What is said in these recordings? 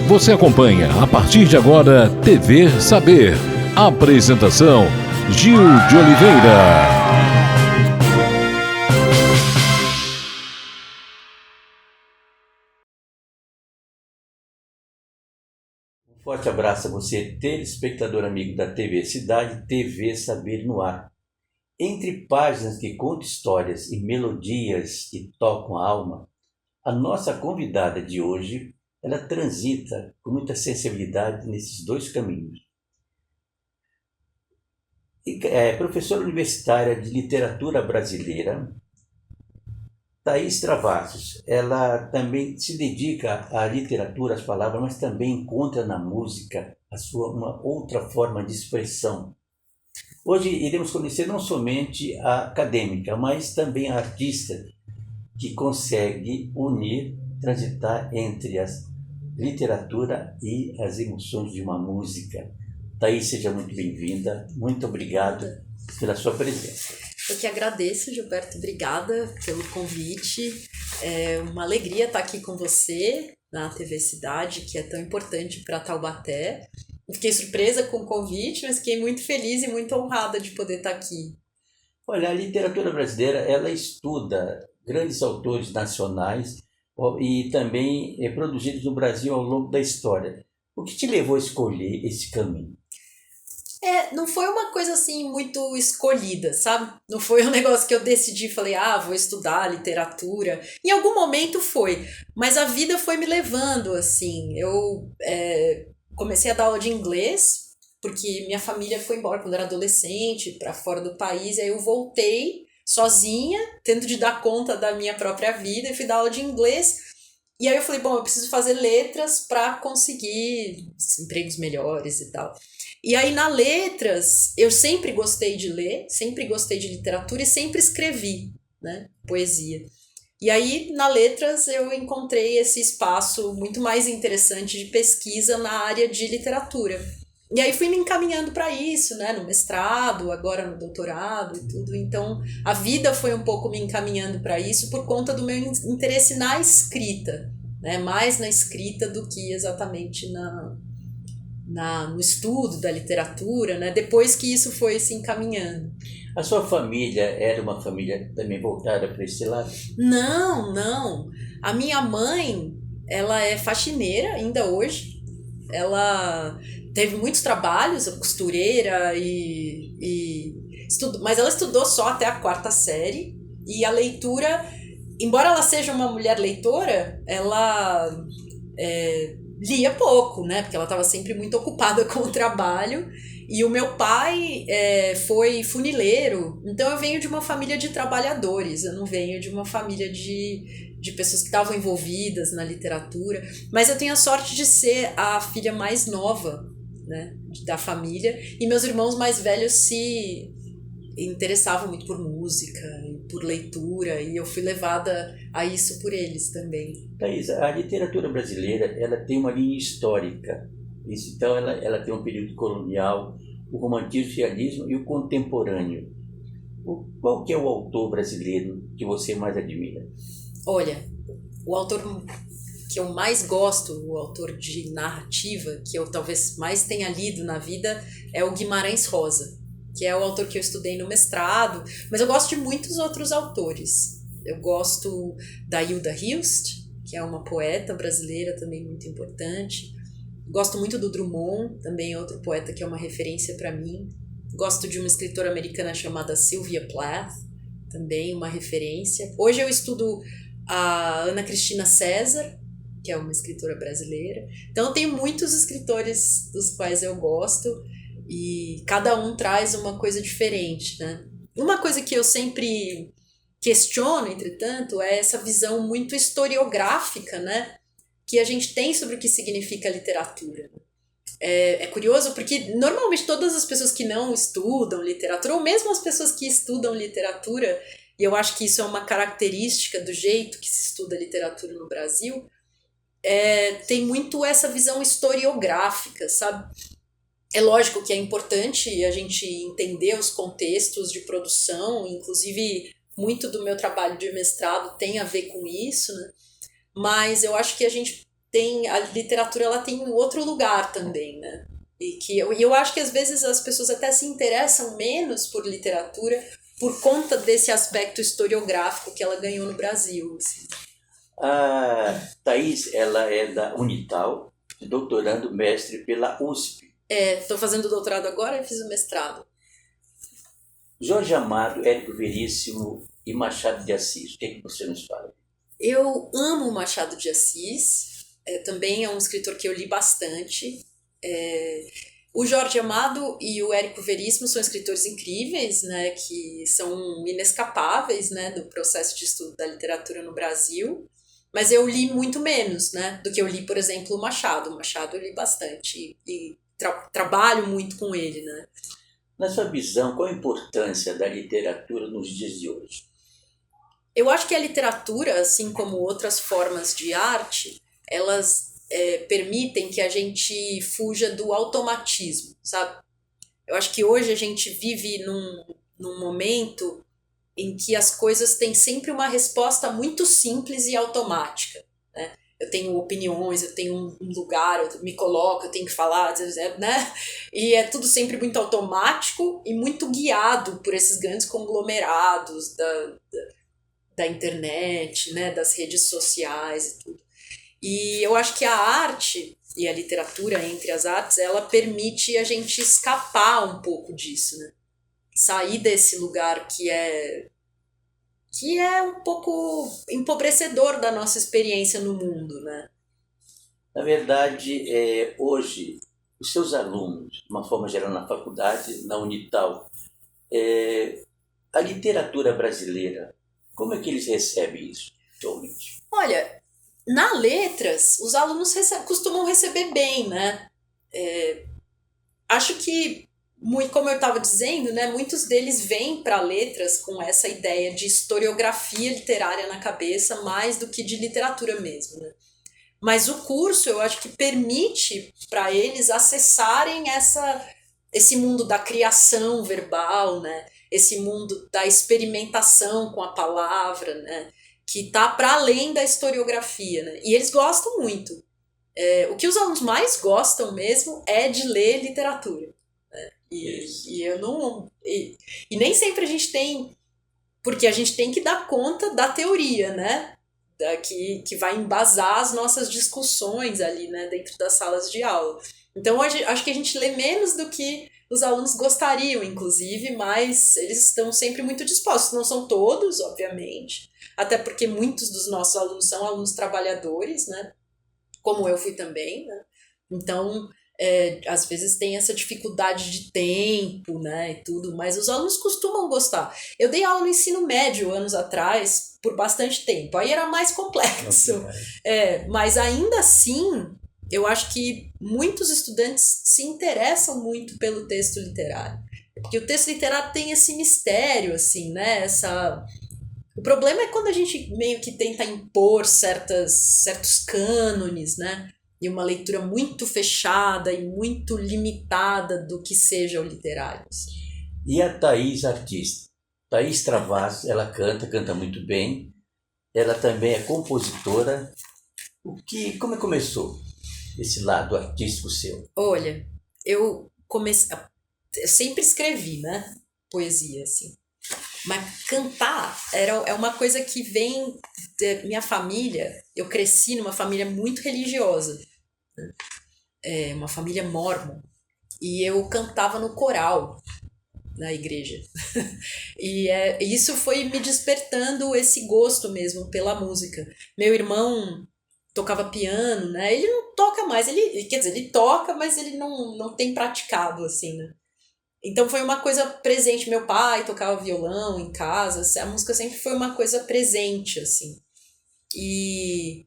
Você acompanha a partir de agora TV Saber. Apresentação Gil de Oliveira. Um forte abraço a você, telespectador amigo da TV Cidade, TV Saber no ar. Entre páginas que contam histórias e melodias que tocam a alma, a nossa convidada de hoje, ela transita com muita sensibilidade nesses dois caminhos. É professora universitária de literatura brasileira, Thaís Travassos. Ela também se dedica à literatura, às palavras, mas também encontra na música uma outra forma de expressão. Hoje iremos conhecer não somente a acadêmica, mas também a artista que consegue unir, transitar entre a literatura e as emoções de uma música. Thaís, seja muito bem-vinda. Muito obrigado pela sua presença. Eu que agradeço, Gilberto. Obrigada pelo convite. É uma alegria estar aqui com você na TV Cidade, que é tão importante para Taubaté. Eu fiquei surpresa com o convite, mas fiquei muito feliz e muito honrada de poder estar aqui. Olha, a literatura brasileira, ela estuda grandes autores nacionais e também produzidos no Brasil ao longo da história. O que te levou a escolher esse caminho? Não foi uma coisa assim muito escolhida, sabe? Não foi um negócio que eu decidi, falei, vou estudar literatura. Em algum momento foi, mas a vida foi me levando, assim. Eu comecei a dar aula de inglês, porque minha família foi embora quando eu era adolescente, para fora do país, aí eu voltei sozinha, tendo de dar conta da minha própria vida, e fui dar aula de inglês. E aí eu falei, bom, eu preciso fazer letras para conseguir empregos melhores e tal. E aí na letras, eu sempre gostei de ler, sempre gostei de literatura e sempre escrevi, né, poesia. E aí na letras eu encontrei esse espaço muito mais interessante de pesquisa na área de literatura. E aí fui me encaminhando para isso, né, no mestrado, agora no doutorado e tudo. Então a vida foi um pouco me encaminhando para isso por conta do meu interesse na escrita, né, mais na escrita do que exatamente no estudo da literatura, né, depois que isso foi se encaminhando. A sua família era uma família também voltada para esse lado? Não. A minha mãe, ela é faxineira ainda hoje. Ela teve muitos trabalhos, costureira mas ela estudou só até a 4ª série. E a leitura, embora ela seja uma mulher leitora, ela lia pouco, né? Porque ela estava sempre muito ocupada com o trabalho. E o meu pai foi funileiro, então eu venho de uma família de trabalhadores, eu não venho de uma família de pessoas que estavam envolvidas na literatura, mas eu tenho a sorte de ser a filha mais nova, né, da família, e meus irmãos mais velhos se interessavam muito por música e por leitura, e eu fui levada a isso por eles também. Thaís, a literatura brasileira, ela tem uma linha histórica. Então ela tem um período colonial, o romantismo, o realismo e o contemporâneo. Qual que é o autor brasileiro que você mais admira? Olha, o autor que eu mais gosto, o autor de narrativa, que eu talvez mais tenha lido na vida, é o Guimarães Rosa, que é o autor que eu estudei no mestrado, mas eu gosto de muitos outros autores. Eu gosto da Hilda Hilst, que é uma poeta brasileira também muito importante. Gosto muito do Drummond, também outro poeta que é uma referência para mim. Gosto de uma escritora americana chamada Sylvia Plath, também uma referência. Hoje eu estudo a Ana Cristina César, que é uma escritora brasileira. Então tem muitos escritores dos quais eu gosto e cada um traz uma coisa diferente, né? Uma coisa que eu sempre questiono, entretanto, é essa visão muito historiográfica, né, que a gente tem sobre o que significa literatura. É curioso porque normalmente todas as pessoas que não estudam literatura, ou mesmo as pessoas que estudam literatura, e eu acho que isso é uma característica do jeito que se estuda literatura no Brasil, tem muito essa visão historiográfica, sabe? É lógico que é importante a gente entender os contextos de produção, inclusive muito do meu trabalho de mestrado tem a ver com isso, né? Mas eu acho que a gente a literatura ela tem um outro lugar também, né? E eu acho que às vezes as pessoas até se interessam menos por literatura por conta desse aspecto historiográfico que ela ganhou no Brasil. Assim. A Thaís, ela é da Unital, doutorando mestre pela USP. Estou fazendo doutorado agora e fiz o mestrado. Jorge Amado, Érico Veríssimo e Machado de Assis, o que você nos fala? Eu amo Machado de Assis, também é um escritor que eu li bastante. O Jorge Amado e o Érico Veríssimo são escritores incríveis, né, que são inescapáveis, né, do processo de estudo da literatura no Brasil, mas eu li muito menos, né, do que eu li, por exemplo, o Machado. O Machado eu li bastante e trabalho muito com ele, né. Na sua visão, qual a importância da literatura nos dias de hoje? Eu acho que a literatura, assim como outras formas de arte, elas permitem que a gente fuja do automatismo, sabe? Eu acho que hoje a gente vive num momento em que as coisas têm sempre uma resposta muito simples e automática, né? Eu tenho opiniões, eu tenho um lugar, eu me coloco, eu tenho que falar, né? E é tudo sempre muito automático e muito guiado por esses grandes conglomerados da internet, né? Das redes sociais e tudo. E eu acho que a arte e a literatura, entre as artes, ela permite a gente escapar um pouco disso, né? Sair desse lugar que é um pouco empobrecedor da nossa experiência no mundo, né? Na verdade, hoje, os seus alunos, de uma forma geral na faculdade, na Unital, a literatura brasileira, como é que eles recebem isso atualmente? Olha, na letras, os alunos costumam receber bem, né? Acho que, como eu estava dizendo, né, muitos deles vêm para letras com essa ideia de historiografia literária na cabeça, mais do que de literatura mesmo, né? Mas o curso, eu acho que permite para eles acessarem esse mundo da criação verbal, né? Esse mundo da experimentação com a palavra, né? Que está para além da historiografia, né? E eles gostam muito. O que os alunos mais gostam mesmo é de ler literatura. Né? E eu não. E nem sempre a gente tem. Porque a gente tem que dar conta da teoria, né? Que vai embasar as nossas discussões ali, né? Dentro das salas de aula. Então, acho que a gente lê menos do que os alunos gostariam, inclusive, mas eles estão sempre muito dispostos. Não são todos, obviamente, até porque muitos dos nossos alunos são alunos trabalhadores, né? Como eu fui também, né? Então, às vezes tem essa dificuldade de tempo, né, e tudo, mas os alunos costumam gostar. Eu dei aula no ensino médio anos atrás, por bastante tempo, aí era mais complexo. Mas ainda assim, eu acho que muitos estudantes se interessam muito pelo texto literário. Porque o texto literário tem esse mistério, assim, né, O problema é quando a gente meio que tenta impor certos cânones, né? E uma leitura muito fechada e muito limitada do que seja o literário. E a Thaís, artista? Thaís Travassos, ela canta muito bem. Ela também é compositora. Como começou esse lado artístico seu? Olha, eu sempre escrevi, né? Poesia, assim. Mas cantar é uma coisa que vem da minha família. Eu cresci numa família muito religiosa, né? Uma família mórmon, e eu cantava no coral na igreja. E isso foi me despertando esse gosto mesmo pela música. Meu irmão tocava piano, né? Ele não toca mais, quer dizer, ele toca, mas ele não tem praticado, assim, né? Então foi uma coisa presente. Meu pai tocava violão em casa, a música sempre foi uma coisa presente, assim. E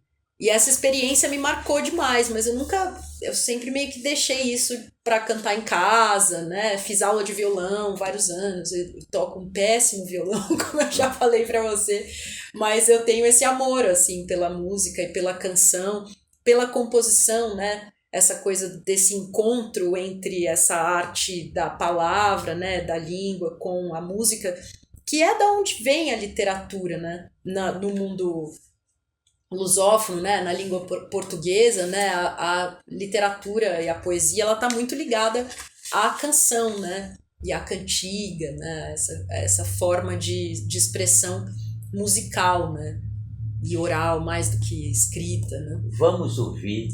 essa experiência me marcou demais, mas eu sempre meio que deixei isso para cantar em casa, né? Fiz aula de violão vários anos, eu toco um péssimo violão, como eu já falei para você, mas eu tenho esse amor, assim, pela música e pela canção, pela composição, né? Essa coisa desse encontro entre essa arte da palavra, né, da língua com a música, que é da onde vem a literatura, né, no mundo lusófono, né, na língua portuguesa, né, a literatura e a poesia, ela está muito ligada à canção, né, e à cantiga, né, essa forma de expressão musical, né, e oral mais do que escrita, né. Vamos ouvir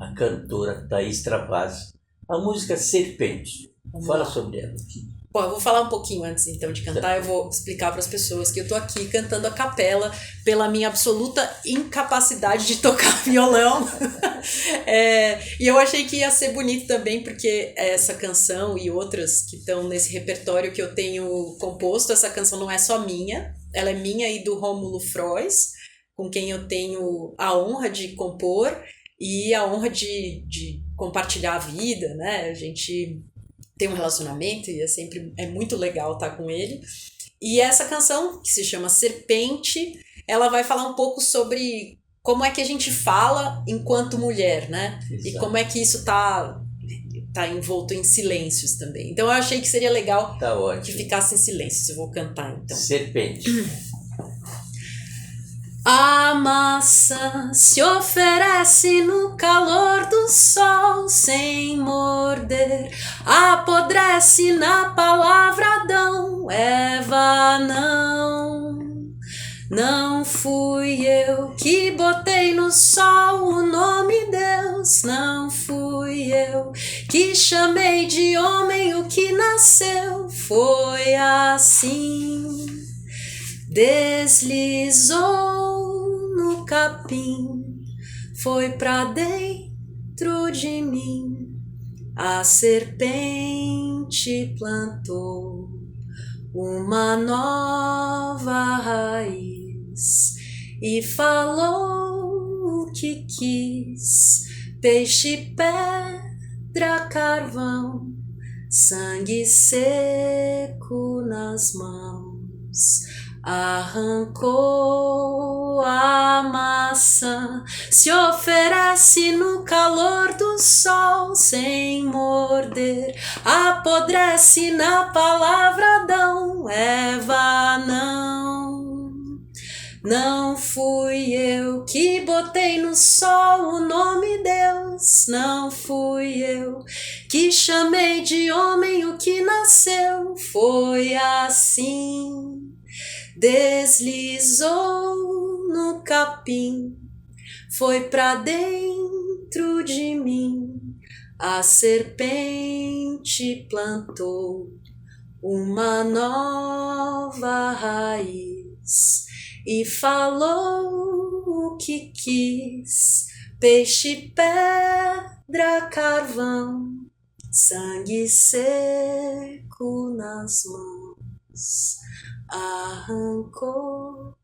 a cantora Thaís Travassos, a música Serpente. Fala sobre ela. Bom, eu vou falar um pouquinho antes, então, de cantar. Eu vou explicar para as pessoas que eu tô aqui cantando a capela pela minha absoluta incapacidade de tocar violão. E eu achei que ia ser bonito também, porque essa canção e outras que estão nesse repertório que eu tenho composto, essa canção não é só minha, ela é minha e do Rômulo Frois, com quem eu tenho a honra de compor e a honra de compartilhar a vida, né? A gente tem um relacionamento e é muito legal estar com ele. E essa canção, que se chama Serpente, ela vai falar um pouco sobre como é que a gente fala enquanto mulher, né? Exato. E como é que isso tá envolto em silêncios também. Então eu achei que seria legal que ficasse em silêncio. Eu vou cantar então. Serpente. A maçã se oferece no calor do sol sem morder, apodrece na palavra Adão, Eva não fui eu que botei no sol o nome Deus, não fui eu que chamei de homem o que nasceu, foi assim. Deslizou no capim, foi pra dentro de mim, a serpente plantou uma nova raiz e falou o que quis, peixe, pedra, carvão, sangue seco nas mãos. Arrancou a maçã, se oferece no calor do sol sem morder, apodrece na palavra Adão, Eva não fui eu que botei no sol o nome Deus, não fui eu que chamei de homem o que nasceu, foi assim. Deslizou no capim, foi pra dentro de mim, a serpente plantou uma nova raiz e falou o que quis, peixe, pedra, carvão, sangue seco nas mãos. Arrancou.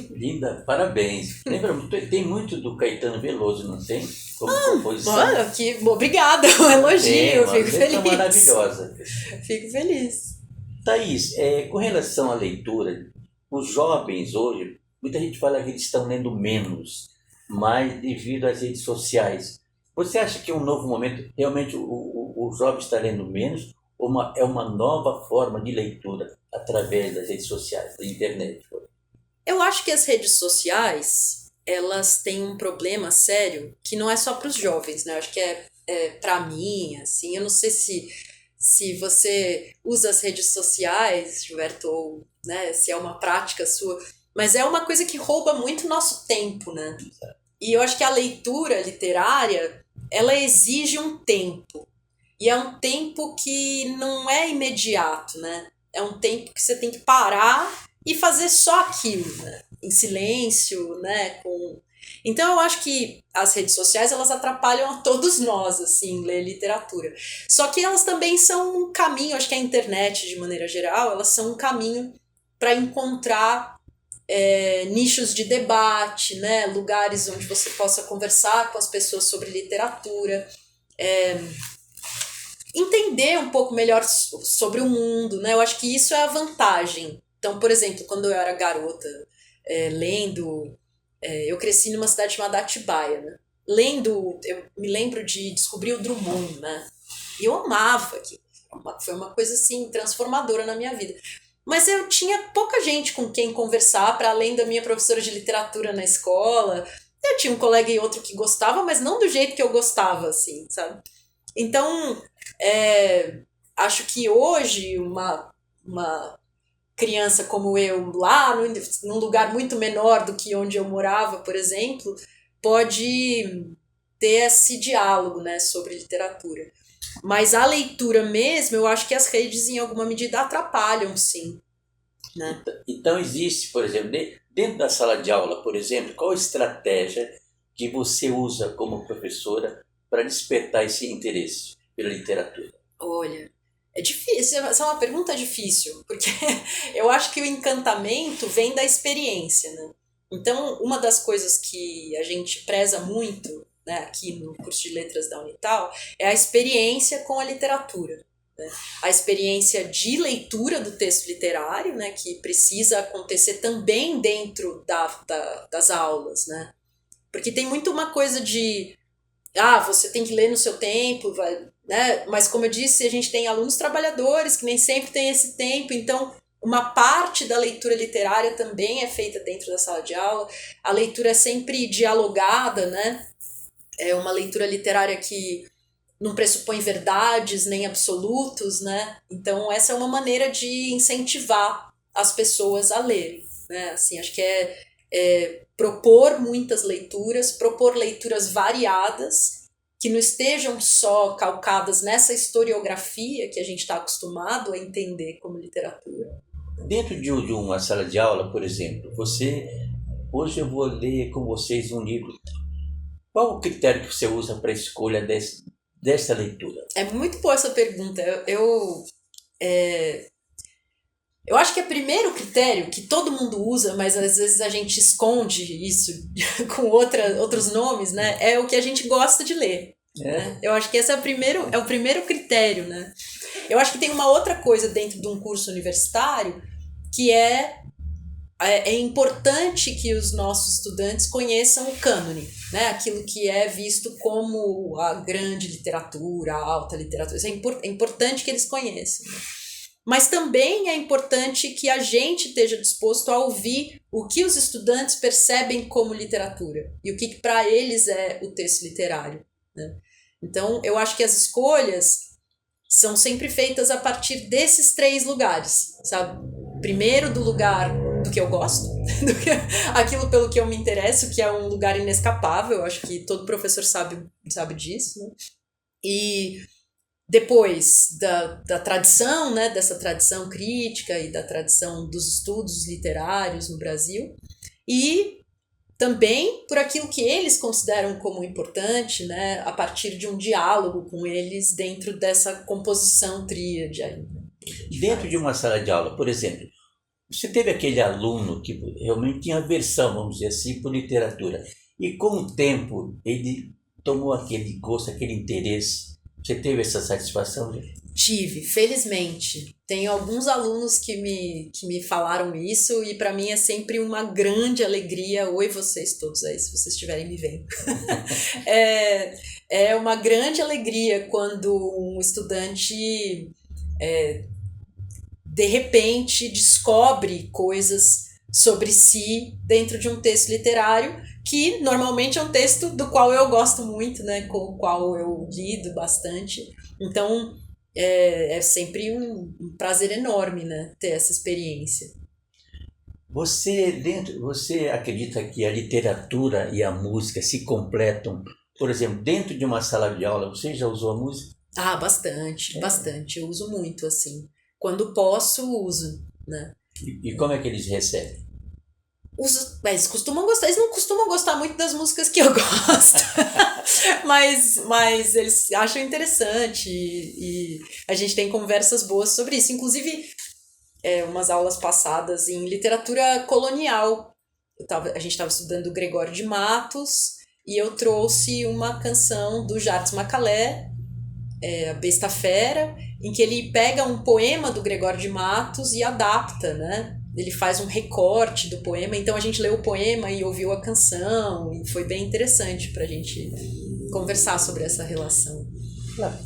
Linda, parabéns. Lembra, tem muito do Caetano Veloso, não tem? Como composição. Olha, obrigada, um elogio, fico feliz. Maravilhosa. Fico feliz. Thaís, com relação à leitura, os jovens hoje, muita gente fala que eles estão lendo menos, mas devido às redes sociais. Você acha que é um novo momento, realmente o jovem está lendo menos, ou é uma nova forma de leitura através das redes sociais, da internet? Eu acho que as redes sociais, elas têm um problema sério que não é só para os jovens, né? Eu acho que é para mim, assim, eu não sei se você usa as redes sociais, Gilberto, ou, né, se é uma prática sua, mas é uma coisa que rouba muito nosso tempo, né? E eu acho que a leitura literária, ela exige um tempo. E é um tempo que não é imediato, né? É um tempo que você tem que parar e fazer só aquilo, né? Em silêncio, né? Então eu acho que as redes sociais, elas atrapalham a todos nós, assim, ler literatura. Só que elas também são um caminho, acho que a internet, de maneira geral, elas são um caminho para encontrar nichos de debate, né? Lugares onde você possa conversar com as pessoas sobre literatura, entender um pouco melhor sobre o mundo, né? Eu acho que isso é a vantagem. Então, por exemplo, quando eu era garota, lendo, eu cresci numa cidade chamada Atibaia, né? Lendo, eu me lembro de descobrir o Drummond, né? E eu amava aquilo. Foi uma coisa, assim, transformadora na minha vida. mas eu tinha pouca gente com quem conversar, para além da minha professora de literatura na escola. Eu tinha um colega e outro que gostava, mas não do jeito que eu gostava, assim, sabe? Então, acho que hoje uma criança como eu, lá num lugar muito menor do que onde eu morava, por exemplo, pode ter esse diálogo, né, sobre literatura. Mas a leitura mesmo, eu acho que as redes, em alguma medida, atrapalham, sim. Né? Então existe, por exemplo, dentro da sala de aula, por exemplo, qual a estratégia que você usa como professora para despertar esse interesse pela literatura? Olha, é difícil, essa é uma pergunta difícil, porque eu acho que o encantamento vem da experiência, né? Então, uma das coisas que a gente preza muito, né, aqui no curso de letras da Unital é a experiência com a literatura. Né? A experiência de leitura do texto literário, né, que precisa acontecer também dentro das aulas, né? Porque tem muito uma coisa de você tem que ler no seu tempo, né? Mas como eu disse, a gente tem alunos trabalhadores que nem sempre têm esse tempo, então uma parte da leitura literária também é feita dentro da sala de aula. A leitura é sempre dialogada, né? É uma leitura literária que não pressupõe verdades nem absolutos, né? Então essa é uma maneira de incentivar as pessoas a lerem, né? Assim, acho que propor muitas leituras, propor leituras variadas, que não estejam só calcadas nessa historiografia que a gente está acostumado a entender como literatura. Dentro de uma sala de aula, por exemplo, hoje eu vou ler com vocês um livro. Qual o critério que você usa para a escolha dessa leitura? É muito boa essa pergunta. Eu acho que o primeiro critério que todo mundo usa, mas às vezes a gente esconde isso com outros nomes, né? É o que a gente gosta de ler. Né? Eu acho que esse é o primeiro critério, né? Eu acho que tem uma outra coisa dentro de um curso universitário que é importante que os nossos estudantes conheçam o cânone, né? Aquilo que é visto como a grande literatura, a alta literatura. Isso é importante que eles conheçam. Né? Mas também é importante que a gente esteja disposto a ouvir o que os estudantes percebem como literatura e o que para eles é o texto literário. Né? Então, eu acho que as escolhas são sempre feitas a partir desses 3 lugares, sabe? Primeiro, do lugar do que eu gosto, aquilo pelo que eu me interesso, que é um lugar inescapável, eu acho que todo professor sabe disso, né? E depois da tradição, né, dessa tradição crítica e da tradição dos estudos literários no Brasil, e também por aquilo que eles consideram como importante, né, a partir de um diálogo com eles dentro dessa composição tríade. Dentro de uma sala de aula, por exemplo, você teve aquele aluno que realmente tinha aversão, vamos dizer assim, por literatura, e com o tempo ele tomou aquele gosto, aquele interesse. Você teve essa satisfação? Tive, felizmente. Tenho alguns alunos que me falaram isso e para mim é sempre uma grande alegria. Oi, vocês todos aí, se vocês estiverem me vendo. É uma grande alegria quando um estudante de repente descobre coisas sobre si dentro de um texto literário que normalmente é um texto do qual eu gosto muito, né, com o qual eu lido bastante. Então, é sempre um prazer enorme, né, ter essa experiência. Você acredita que a literatura e a música se completam? Por exemplo, dentro de uma sala de aula, você já usou a música? Bastante. Eu uso muito, assim. Quando posso, uso, né. E como é que eles recebem? Eles costumam gostar, eles não costumam gostar muito das músicas que eu gosto, mas eles acham interessante e a gente tem conversas boas sobre isso, inclusive umas aulas passadas em literatura colonial. A gente estava estudando Gregório de Matos e eu trouxe uma canção do Jardim Macalé, A Besta Fera, em que ele pega um poema do Gregório de Matos e adapta, né? Ele faz um recorte do poema, então a gente leu o poema e ouviu a canção, e foi bem interessante para a gente conversar sobre essa relação.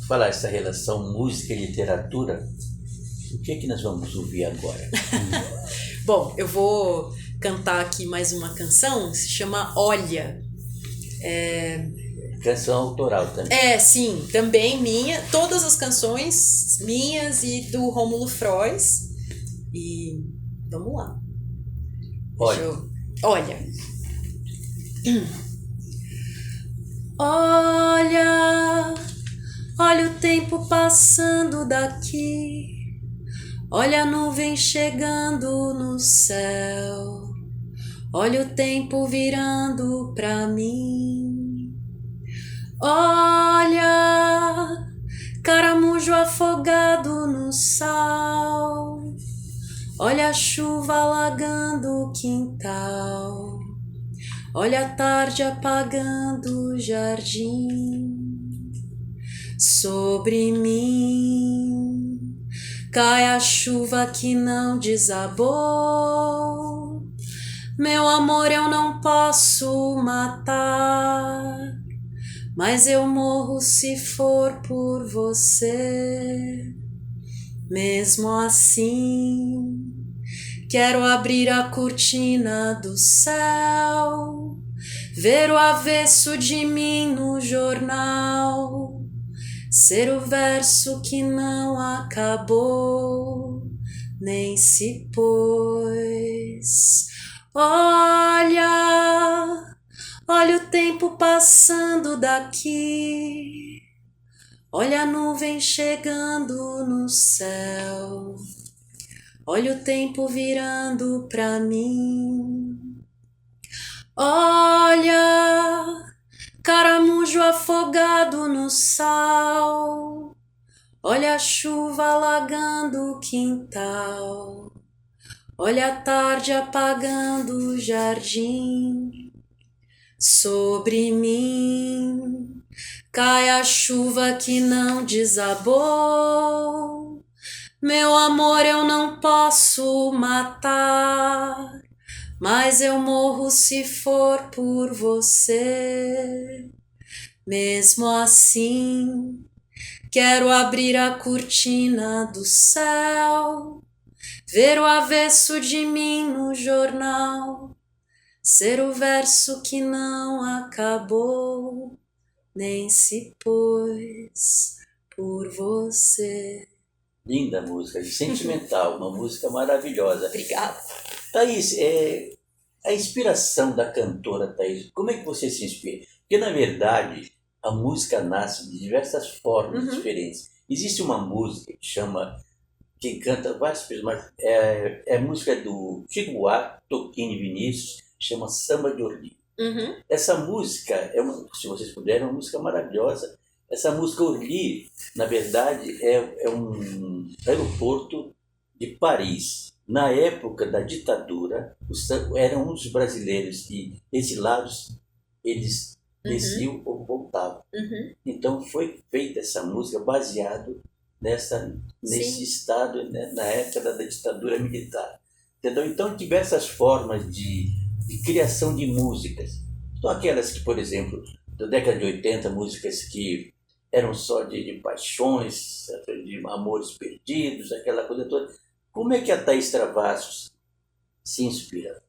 Falar essa relação música e literatura, O que é que nós vamos ouvir agora? Bom, eu vou cantar aqui mais uma canção, se chama Olha. Canção autoral também. Sim, também minha. Todas as canções minhas e do Rômulo Frois. E vamos lá. Olha. Olha, olha o tempo passando daqui. Olha a nuvem chegando no céu. Olha o tempo virando pra mim. Olha, caramujo afogado no sal. Olha a chuva alagando o quintal. Olha a tarde apagando o jardim. Sobre mim cai a chuva que não desabou. Meu amor, eu não posso matar, mas eu morro se for por você. Mesmo assim, quero abrir a cortina do céu, ver o avesso de mim no jornal, ser o verso que não acabou, nem se pôs. Olha, olha o tempo passando daqui. Olha a nuvem chegando no céu. Olha o tempo virando pra mim. Olha, caramujo afogado no sal. Olha a chuva alagando o quintal. Olha a tarde apagando o jardim. Sobre mim cai a chuva que não desabou. Meu amor, eu não posso matar, mas eu morro se for por você. Mesmo assim, quero abrir a cortina do céu, ver o avesso de mim no jornal, ser o verso que não acabou, nem se pôs por você. Linda música, sentimental, uma música maravilhosa. Obrigada. Thaís, a inspiração da cantora Thaís, como é que você se inspira? Porque, na verdade, a música nasce de diversas formas diferentes. Existe uma música que chama, quem canta várias pessoas, mas é música do Chico Buarque, Toquinho e Vinícius, chama Samba de Orly. Essa música, se vocês puderem, é uma música maravilhosa. Essa música Orly, na verdade, é um aeroporto de Paris. Na época da ditadura, eram os brasileiros que, exilados, eles desciam ou voltavam. Então foi feita essa música baseado nesse estado, né, na época da ditadura militar. Entendeu? Então, diversas formas de criação de músicas. Então, aquelas que, por exemplo, da década de 80, músicas que eram só de paixões, de amores perdidos, aquela coisa toda. Como é que a Thaís Travassos se inspira?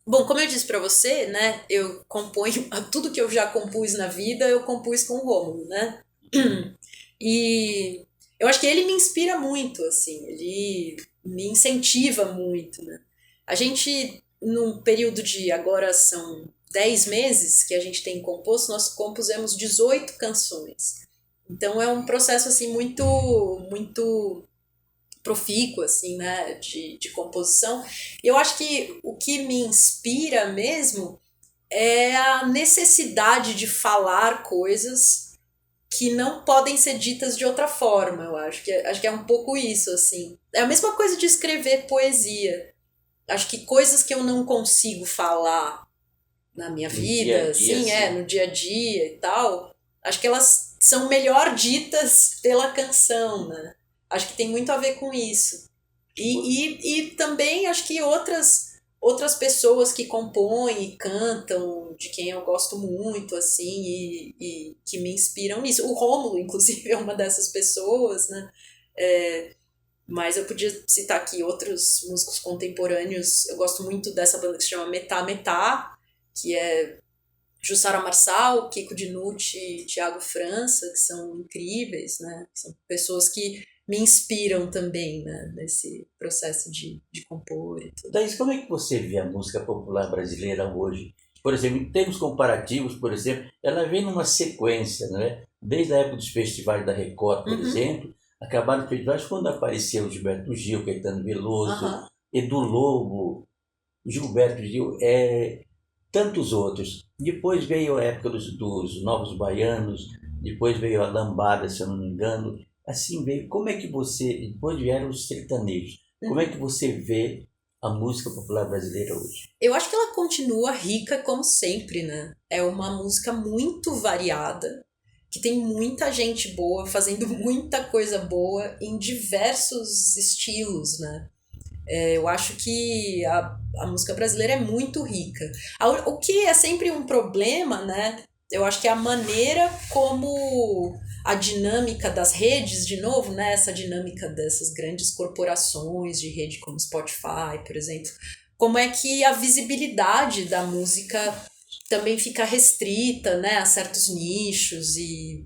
Bom, como eu disse para você, né, eu componho tudo que eu já compus na vida, eu compus com o Rômulo, né? E eu acho que ele me inspira muito, assim, ele me incentiva muito, né? A gente, num período de, agora são 10 meses que a gente tem composto, nós compusemos 18 canções. Então é um processo, assim, muito profícuo, assim, né, de composição. E eu acho que o que me inspira mesmo é a necessidade de falar coisas que não podem ser ditas de outra forma, eu acho que é um pouco isso, assim. É a mesma coisa de escrever poesia. Acho que coisas que eu não consigo falar na minha vida, assim, no dia a dia e tal, acho que elas são melhor ditas pela canção, né? Acho que tem muito a ver com isso. E também acho que outras pessoas que compõem e cantam, de quem eu gosto muito, assim, e que me inspiram nisso. O Rômulo, inclusive, é uma dessas pessoas, né? Mas eu podia citar aqui outros músicos contemporâneos. Eu gosto muito dessa banda que se chama Metá Metá, que é Jussara Marçal, Kiko Dinucci e Thiago França, que são incríveis, né? São pessoas que me inspiram também, né? Nesse processo de compor e tudo. Thaís, como é que você vê a música popular brasileira hoje? Por exemplo, em termos comparativos, por exemplo, ela vem numa sequência, né? Desde a época dos festivais da Record, por exemplo, acabaram os festivais quando apareceu Gilberto Gil, Caetano Veloso, Edu Lobo, Gilberto Gil, tantos outros. Depois veio a época dos Novos Baianos, depois veio a Lambada, se eu não me engano. Assim veio. Como é que você... Depois vieram os sertanejos. Como é que você vê a música popular brasileira hoje? Eu acho que ela continua rica como sempre, né? É uma música muito variada, que tem muita gente boa, fazendo muita coisa boa em diversos estilos, né? Eu acho que a música brasileira é muito rica. O que é sempre um problema, né? Eu acho que é a maneira como a dinâmica das redes, de novo, né? Essa dinâmica dessas grandes corporações de rede como Spotify, por exemplo. Como é que a visibilidade da música também fica restrita, né, a certos nichos e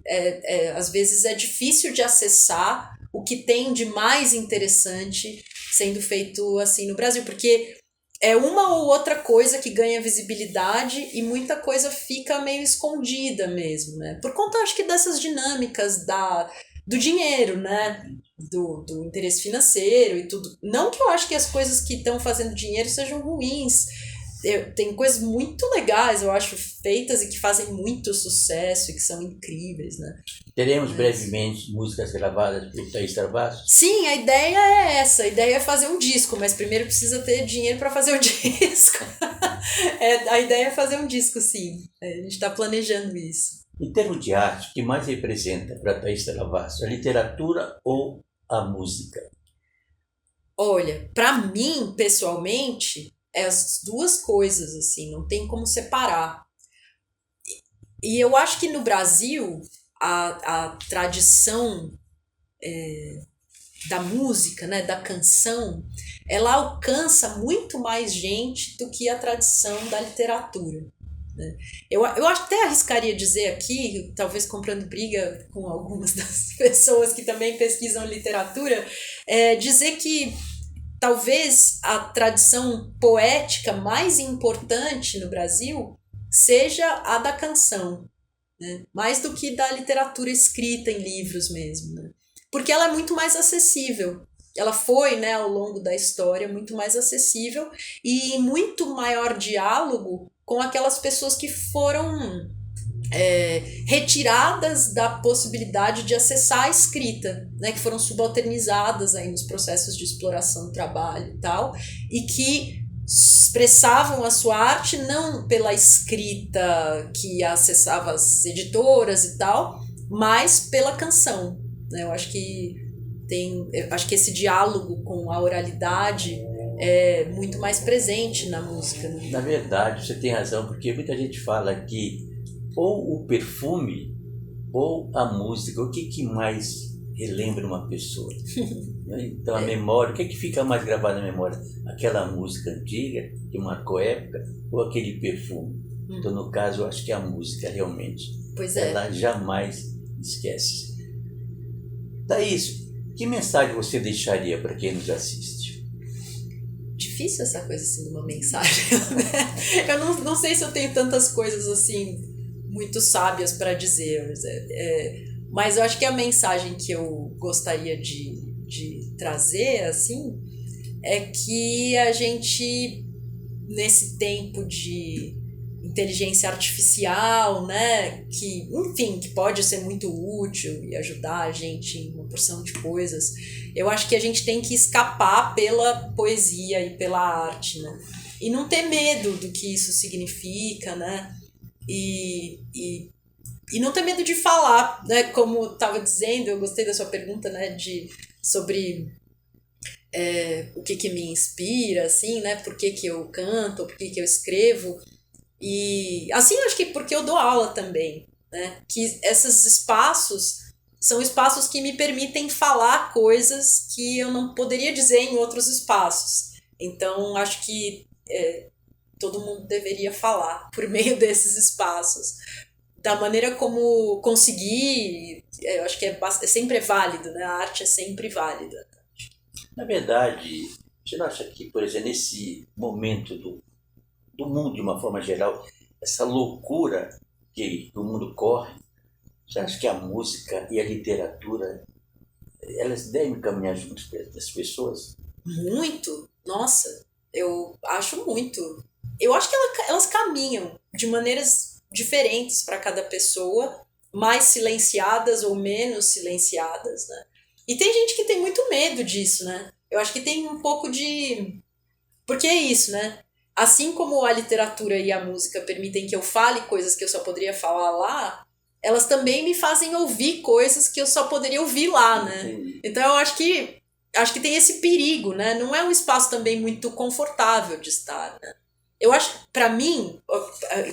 às vezes é difícil de acessar o que tem de mais interessante sendo feito assim no Brasil, porque é uma ou outra coisa que ganha visibilidade e muita coisa fica meio escondida mesmo, né? Por conta, acho que dessas dinâmicas do dinheiro, né? Do interesse financeiro e tudo. Não que eu acho que as coisas que estão fazendo dinheiro sejam ruins. Tem coisas muito legais, eu acho, feitas e que fazem muito sucesso e que são incríveis, né? Teremos brevemente músicas gravadas por Thaís Travassos? Sim, a ideia é essa. A ideia é fazer um disco, mas primeiro precisa ter dinheiro para fazer o disco. A ideia é fazer um disco, sim. A gente está planejando isso. Em termos de arte, o que mais representa para Thaís Travassos? A literatura ou a música? Olha, para mim, pessoalmente, as duas coisas, assim, não tem como separar. E eu acho que no Brasil, a tradição da música, né, da canção, ela alcança muito mais gente do que a tradição da literatura. Né? Eu até arriscaria dizer aqui, talvez comprando briga com algumas das pessoas que também pesquisam literatura, dizer que talvez a tradição poética mais importante no Brasil seja a da canção, né? Mais do que da literatura escrita em livros mesmo, né? Porque ela é muito mais acessível. Ela foi, né, ao longo da história, muito mais acessível e em muito maior diálogo com aquelas pessoas que foram retiradas da possibilidade de acessar a escrita, né, que foram subalternizadas aí nos processos de exploração do trabalho e tal, e que expressavam a sua arte não pela escrita que acessava as editoras e tal, mas pela canção. Né? Eu acho que esse diálogo com a oralidade é muito mais presente na música. Né? Na verdade, você tem razão, porque muita gente fala que ou o perfume ou a música, o que mais relembra uma pessoa? Então a memória, o que fica mais gravado na memória? Aquela música antiga que marcou época ou aquele perfume? Então no caso eu acho que a música realmente, ela jamais esquece. Thaís, que mensagem você deixaria para quem nos assiste? Difícil essa coisa assim de uma mensagem, né? Eu não sei se eu tenho tantas coisas assim muito sábias para dizer, mas eu acho que a mensagem que eu gostaria de trazer assim é que a gente, nesse tempo de inteligência artificial, né, que, enfim, que pode ser muito útil e ajudar a gente em uma porção de coisas, eu acho que a gente tem que escapar pela poesia e pela arte, né, e não ter medo do que isso significa, né, e não ter medo de falar, né, como eu estava dizendo, eu gostei da sua pergunta, né, sobre o que me inspira, assim, né, por que eu canto, por que eu escrevo. E assim, acho que porque eu dou aula também, né? Que esses espaços são espaços que me permitem falar coisas que eu não poderia dizer em outros espaços. Então, acho que todo mundo deveria falar por meio desses espaços. Da maneira como conseguir, eu acho que sempre é válido, né? A arte é sempre válida. Na verdade, você não acha que, por exemplo, nesse momento do mundo de uma forma geral, essa loucura que o mundo corre, você acha que a música e a literatura, elas devem caminhar juntas das pessoas? Muito? Nossa, eu acho muito. Eu acho que elas caminham de maneiras diferentes para cada pessoa, mais silenciadas ou menos silenciadas, né? E tem gente que tem muito medo disso, né? Eu acho que tem um pouco de... Porque é isso, né? Assim como a literatura e a música permitem que eu fale coisas que eu só poderia falar lá, elas também me fazem ouvir coisas que eu só poderia ouvir lá, né? Entendi. Então eu acho que tem esse perigo, né? Não é um espaço também muito confortável de estar, né? Eu acho, para mim,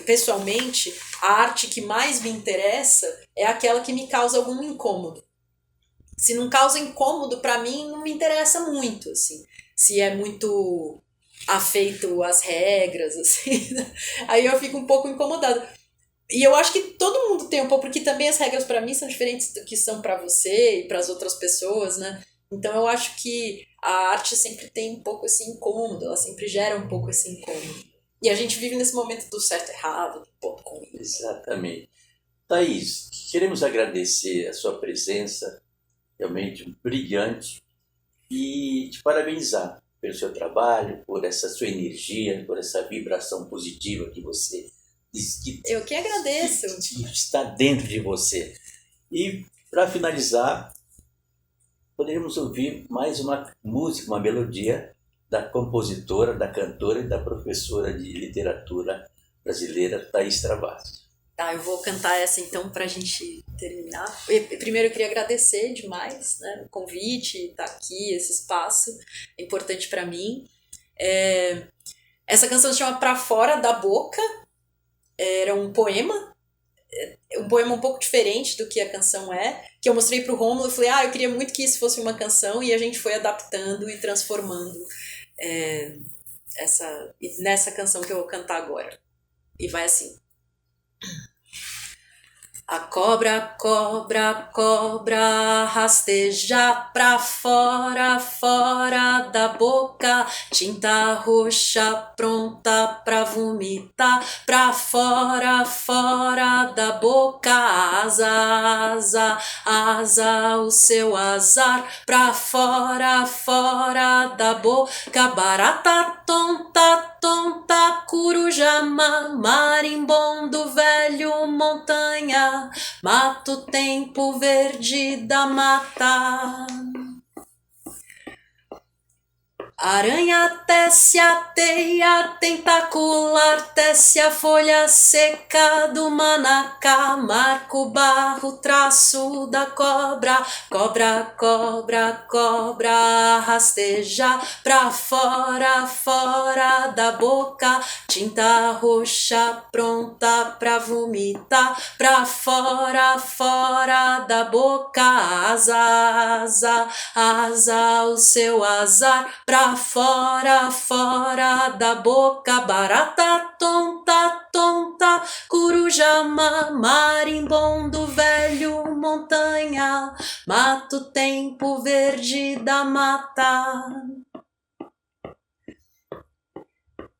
pessoalmente, a arte que mais me interessa é aquela que me causa algum incômodo. Se não causa incômodo, para mim, não me interessa muito, assim. Se é muito afeito às regras, assim, aí eu fico um pouco incomodada. E eu acho que todo mundo tem um pouco, porque também as regras para mim são diferentes do que são para você e para as outras pessoas, né? Então eu acho que a arte sempre tem um pouco esse incômodo, ela sempre gera um pouco esse incômodo. E a gente vive nesse momento do certo e errado, do ponto com isso. Exatamente. Thaís, queremos agradecer a sua presença, realmente brilhante, e te parabenizar pelo seu trabalho, por essa sua energia, por essa vibração positiva que você diz que Eu que agradeço. está dentro de você. E, para finalizar, poderíamos ouvir mais uma música, uma melodia da compositora, da cantora e da professora de literatura brasileira, Thaís Travassos. Tá, eu vou cantar essa então pra gente terminar. Primeiro eu queria agradecer demais, né, o convite, estar aqui, esse espaço é importante pra mim. Essa canção se chama Pra Fora da Boca, era um poema um pouco diferente do que a canção que eu mostrei pro Rômulo e falei, eu queria muito que isso fosse uma canção, e a gente foi adaptando e transformando nessa canção que eu vou cantar agora. E vai assim. A cobra, cobra, cobra, rasteja pra fora, fora da boca, tinta roxa pronta pra vomitar, pra fora, fora da boca, asa, asa, asa, o seu azar, pra fora, fora da boca, barata tonta, tonta, coruja, marimbondo, velho, montanha, mato, tempo verde da mata. Aranha tece a teia tentacular, tece a folha seca do manacá, marca o barro, traço da cobra, cobra, cobra, cobra, rasteja pra fora, fora da boca, tinta roxa pronta pra vomitar, pra fora, fora da boca, asa, asa, asa, o seu azar, pra fora, fora da boca, barata tonta, tonta, coruja, marimbondo, velho, montanha, mato, tempo verde da mata.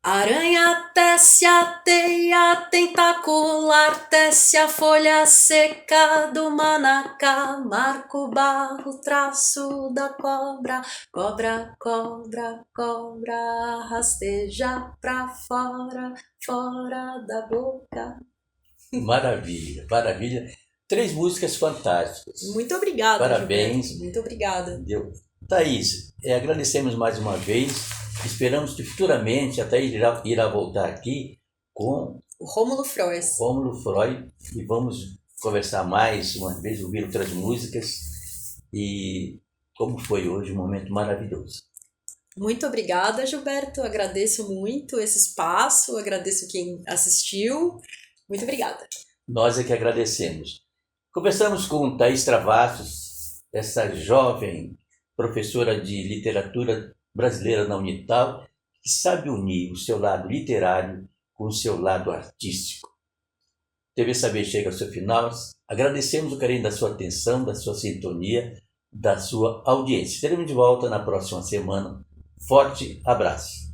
Aranha tece a teia tentacular, tece a folha seca do manacá, marca o barro, traço da cobra, cobra, cobra, cobra, rasteja pra fora, fora da boca. Maravilha, maravilha. 3 músicas fantásticas. Muito obrigada, Parabéns. Gilberto. Muito obrigada. Thaís, agradecemos mais uma vez. Esperamos que futuramente a Thaís irá voltar aqui com o Rômulo Freud, e vamos conversar mais uma vez, ouvir outras músicas. E como foi hoje, um momento maravilhoso. Muito obrigada, Gilberto. Agradeço muito esse espaço, agradeço quem assistiu. Muito obrigada. Nós é que agradecemos. Conversamos com Thaís Travassos, essa jovem professora de literatura brasileira na Unital, que sabe unir o seu lado literário com o seu lado artístico. TV Saber chega ao seu final. Agradecemos o carinho da sua atenção, da sua sintonia, da sua audiência. Estaremos de volta na próxima semana. Forte abraço.